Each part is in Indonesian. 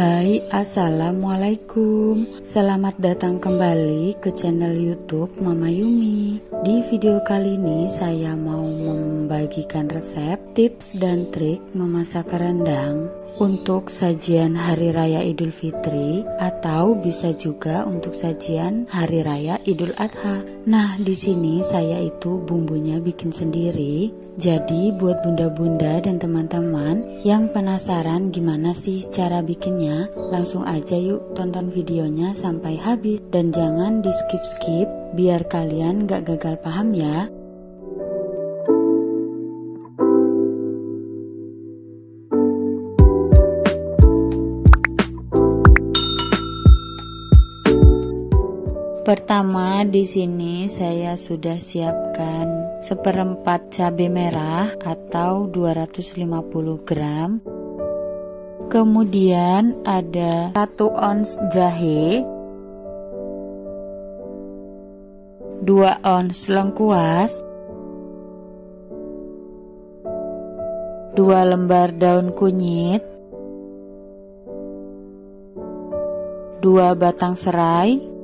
Hai, assalamualaikum. Selamat datang kembali ke channel YouTube Mama Yumi. Di video kali ini saya mau membagikan resep, tips dan trik memasak rendang untuk sajian Hari Raya Idul Fitri atau bisa juga untuk sajian Hari Raya Idul Adha. Nah, di sini saya itu bumbunya bikin sendiri. Jadi buat bunda-bunda dan teman-teman yang penasaran gimana sih cara bikinnya, langsung aja yuk tonton videonya sampai habis dan jangan di skip-skip biar kalian gak gagal paham ya. Pertama di sini saya sudah siapkan seperempat cabai merah atau 250 gram. Kemudian ada 1 ons jahe, 2 ons lengkuas, 2 lembar daun kunyit, 2 batang serai,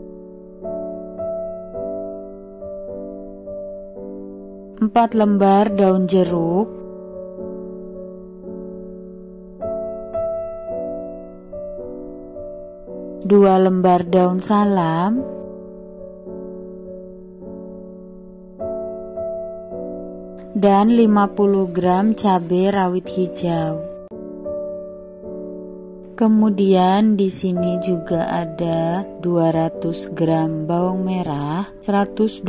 4 lembar daun jeruk, 2 lembar daun salam, dan 50 gram cabai rawit hijau. Kemudian di sini juga ada 200 gram bawang merah, 125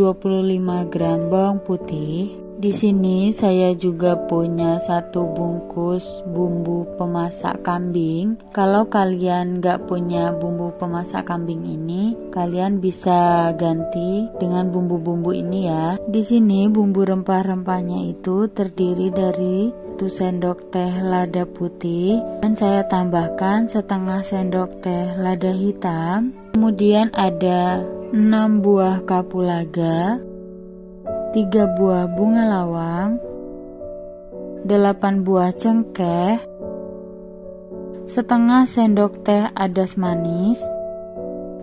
gram bawang putih. Di sini saya juga punya 1 bungkus bumbu pemasak kambing. Kalau kalian nggak punya bumbu pemasak kambing ini, kalian bisa ganti dengan bumbu-bumbu ini ya. Di sini bumbu rempah-rempahnya itu terdiri dari 1 sendok teh lada putih dan saya tambahkan setengah sendok teh lada hitam. Kemudian ada 6 buah kapulaga, 3 buah bunga lawang, 8 buah cengkeh, setengah sendok teh adas manis,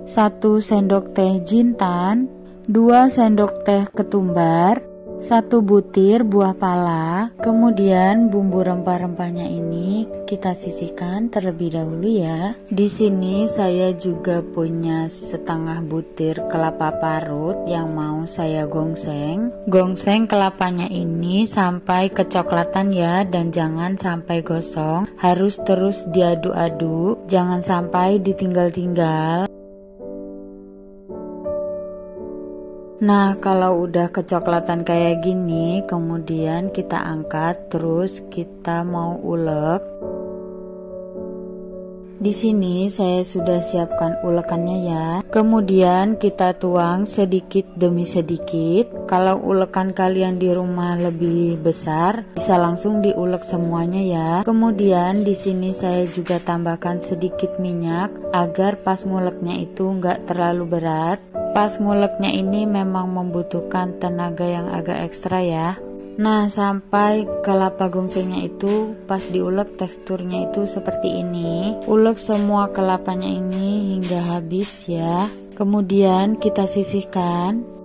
1 sendok teh jintan, 2 sendok teh ketumbar, 1 butir buah pala. Kemudian bumbu rempah-rempahnya ini kita sisihkan terlebih dahulu ya. Di sini saya juga punya setengah butir kelapa parut yang mau saya gongseng. Gongseng kelapanya ini sampai kecoklatan ya, dan jangan sampai gosong. Harus terus diaduk-aduk, jangan sampai ditinggal-tinggal. Nah, kalau udah kecoklatan kayak gini, kemudian kita angkat, terus kita mau ulek. Di sini saya sudah siapkan ulekannya ya. Kemudian kita tuang sedikit demi sedikit. Kalau ulekan kalian di rumah lebih besar, bisa langsung diulek semuanya ya. Kemudian di sini saya juga tambahkan sedikit minyak agar pas nguleknya itu nggak terlalu berat. Pas nguleknya ini memang membutuhkan tenaga yang agak ekstra ya. Nah, sampai kelapa gongsengnya itu pas diulek teksturnya itu seperti ini. Ulek semua kelapanya ini hingga habis ya. Kemudian kita sisihkan.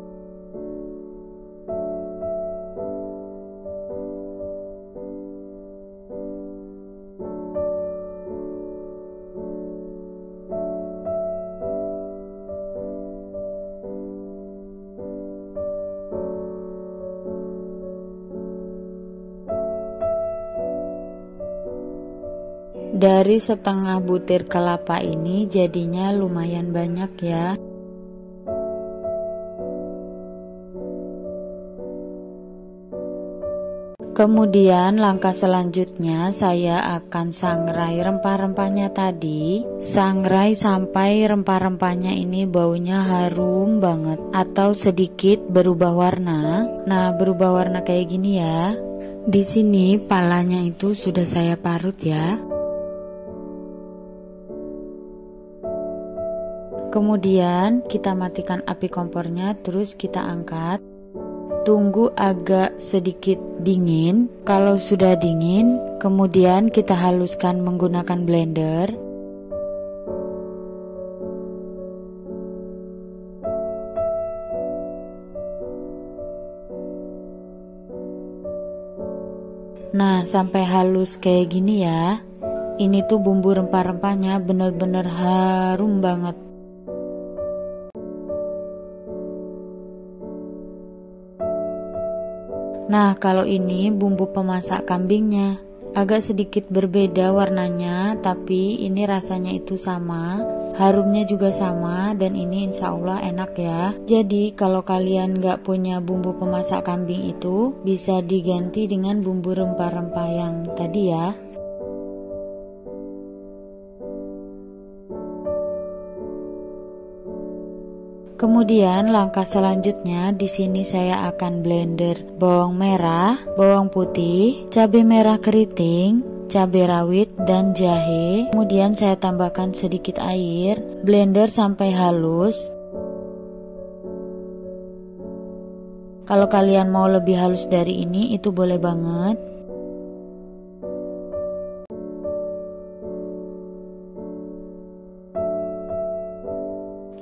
Dari setengah butir kelapa ini jadinya lumayan banyak ya. Kemudian langkah selanjutnya saya akan sangrai rempah-rempahnya tadi. Sangrai sampai rempah-rempahnya ini baunya harum banget atau sedikit berubah warna. Nah, berubah warna kayak gini ya. Di sini palanya itu sudah saya parut ya. Kemudian kita matikan api kompornya, terus kita angkat. Tunggu agak sedikit dingin. Kalau sudah dingin, kemudian kita haluskan menggunakan blender. Nah, sampai halus kayak gini ya. Ini tuh bumbu rempah-rempahnya bener-bener harum banget. Nah, kalau ini bumbu pemasak kambingnya. Agak sedikit berbeda warnanya, tapi ini rasanya itu sama. Harumnya juga sama, dan ini insya Allah enak ya. Jadi kalau kalian gak punya bumbu pemasak kambing itu, bisa diganti dengan bumbu rempah-rempah yang tadi ya. Kemudian langkah selanjutnya di sini saya akan blender bawang merah, bawang putih, cabai merah keriting, cabai rawit dan jahe. Kemudian saya tambahkan sedikit air, blender sampai halus. Kalau kalian mau lebih halus dari ini itu boleh banget.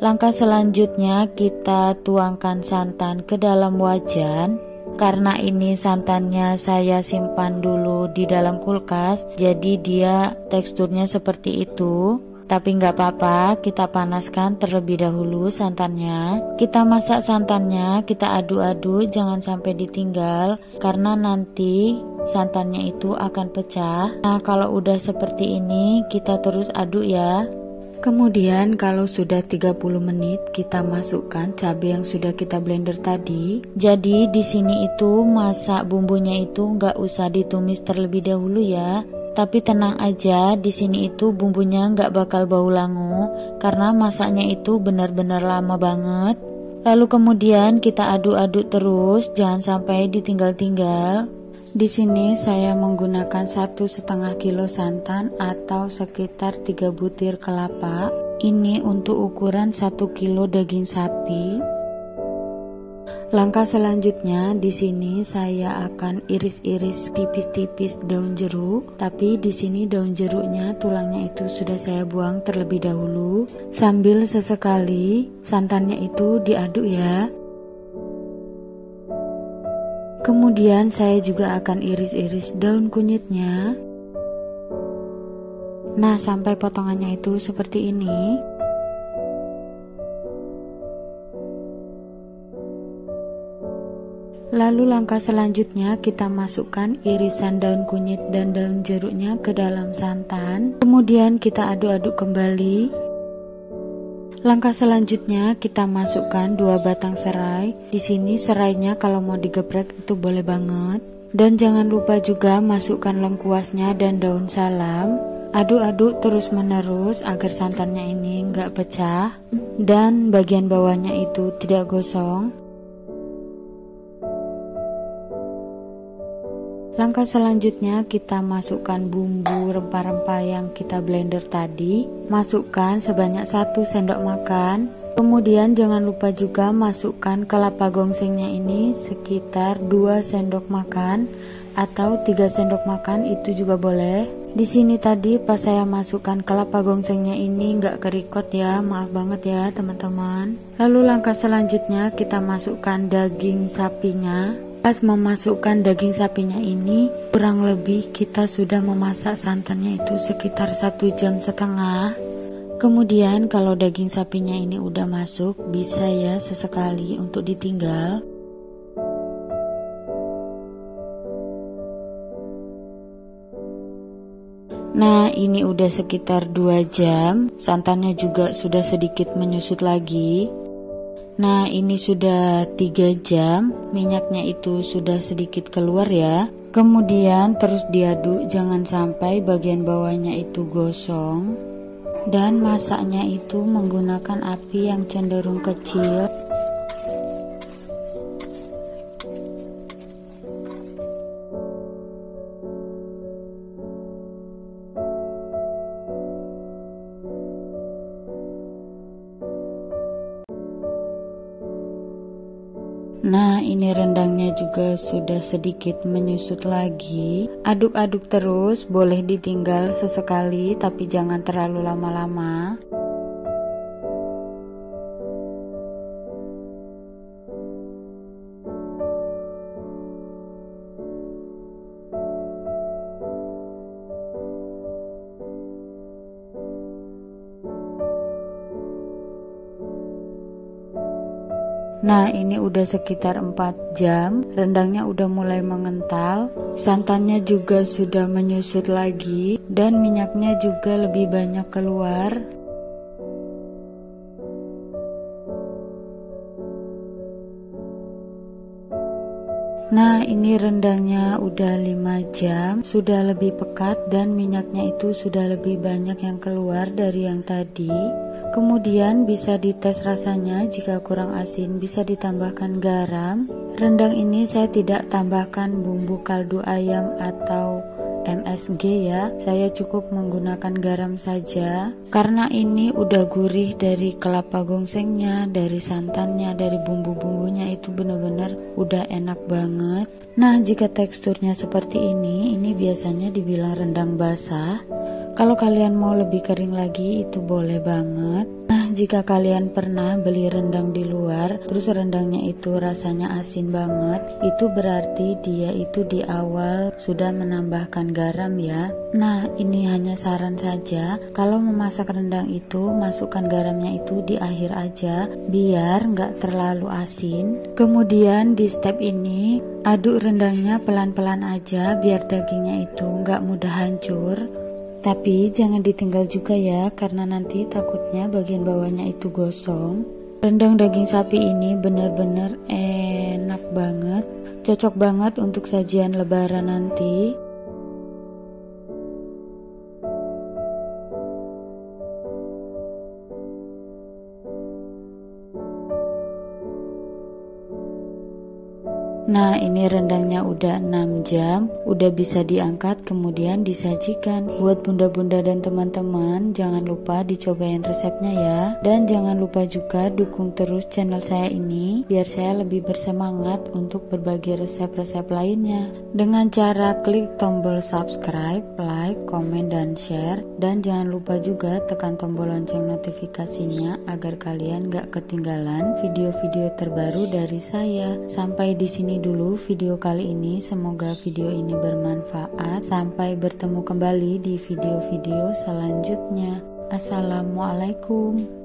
Langkah selanjutnya kita tuangkan santan ke dalam wajan. Karena ini santannya saya simpan dulu di dalam kulkas, jadi dia teksturnya seperti itu. Tapi nggak apa-apa, kita panaskan terlebih dahulu santannya. Kita masak santannya, kita aduk-aduk, jangan sampai ditinggal karena nanti santannya itu akan pecah. Nah, kalau udah seperti ini, kita terus aduk ya. Kemudian kalau sudah 30 menit kita masukkan cabai yang sudah kita blender tadi. Jadi di sini itu masak bumbunya itu nggak usah ditumis terlebih dahulu ya. Tapi tenang aja, di sini itu bumbunya nggak bakal bau langu karena masaknya itu benar-benar lama banget. Lalu kemudian kita aduk-aduk terus, jangan sampai ditinggal-tinggal. Di sini saya menggunakan 1,5 kilo santan atau sekitar 3 butir kelapa. Ini untuk ukuran 1 kilo daging sapi. Langkah selanjutnya di sini saya akan iris-iris tipis-tipis daun jeruk. Tapi di sini daun jeruknya tulangnya itu sudah saya buang terlebih dahulu. Sambil sesekali santannya itu diaduk ya. Kemudian saya juga akan iris-iris daun kunyitnya. Nah, sampai potongannya itu seperti ini. Lalu langkah selanjutnya kita masukkan irisan daun kunyit dan daun jeruknya ke dalam santan. Kemudian kita aduk-aduk kembali. Langkah selanjutnya kita masukkan 2 batang serai. Di sini serainya kalau mau digeprek itu boleh banget. Dan jangan lupa juga masukkan lengkuasnya dan daun salam. Aduk-aduk terus menerus agar santannya ini nggak pecah dan bagian bawahnya itu tidak gosong. Langkah selanjutnya kita masukkan bumbu rempah-rempah yang kita blender tadi. Masukkan sebanyak 1 sendok makan. Kemudian jangan lupa juga masukkan kelapa gongsengnya ini sekitar 2 sendok makan atau 3 sendok makan itu juga boleh. Di sini tadi pas saya masukkan kelapa gongsengnya ini nggak kerikot ya, maaf banget ya teman-teman. Lalu langkah selanjutnya kita masukkan daging sapinya. Pas memasukkan daging sapinya ini, kurang lebih kita sudah memasak santannya itu sekitar 1,5 jam. Kemudian kalau daging sapinya ini udah masuk, bisa ya sesekali untuk ditinggal. Nah, ini udah sekitar 2 jam, santannya juga sudah sedikit menyusut lagi. Nah, ini sudah 3 jam, minyaknya itu sudah sedikit keluar ya. Kemudian terus diaduk, jangan sampai bagian bawahnya itu gosong. Dan masaknya itu menggunakan api yang cenderung kecil. Nah, ini rendangnya juga sudah sedikit menyusut lagi. Aduk-aduk terus, boleh ditinggal sesekali tapi jangan terlalu lama-lama. Nah, ini udah sekitar 4 jam, rendangnya udah mulai mengental, santannya juga sudah menyusut lagi, dan minyaknya juga lebih banyak keluar. Nah, ini rendangnya udah 5 jam, sudah lebih pekat dan minyaknya itu sudah lebih banyak yang keluar dari yang tadi. Kemudian bisa dites rasanya, jika kurang asin bisa ditambahkan garam. Rendang ini saya tidak tambahkan bumbu kaldu ayam atau MSG ya, saya cukup menggunakan garam saja. Karena ini udah gurih dari kelapa gongsengnya, dari santannya, dari bumbu-bumbunya, itu bener-bener udah enak banget. Nah, jika teksturnya seperti ini biasanya dibilang rendang basah. Kalau kalian mau lebih kering lagi itu boleh banget. Nah, jika kalian pernah beli rendang di luar, terus rendangnya itu rasanya asin banget, itu berarti dia itu di awal sudah menambahkan garam ya. Nah, ini hanya saran saja, kalau memasak rendang itu masukkan garamnya itu di akhir aja, biar nggak terlalu asin. Kemudian di step ini, aduk rendangnya pelan-pelan aja, biar dagingnya itu nggak mudah hancur. Tapi jangan ditinggal juga ya, karena nanti takutnya bagian bawahnya itu gosong. Rendang daging sapi ini benar-benar enak banget, cocok banget untuk sajian lebaran nanti. Nah, ini rendangnya udah 6 jam, udah bisa diangkat kemudian disajikan. Buat bunda-bunda dan teman-teman, jangan lupa dicobain resepnya ya. Dan jangan lupa juga dukung terus channel saya ini, biar saya lebih bersemangat untuk berbagi resep-resep lainnya. Dengan cara klik tombol subscribe, like, komen, dan share. Dan jangan lupa juga tekan tombol lonceng notifikasinya, agar kalian gak ketinggalan video-video terbaru dari saya. Sampai di sini dulu video kali ini, semoga video ini bermanfaat. Sampai bertemu kembali di video-video selanjutnya. Assalamualaikum.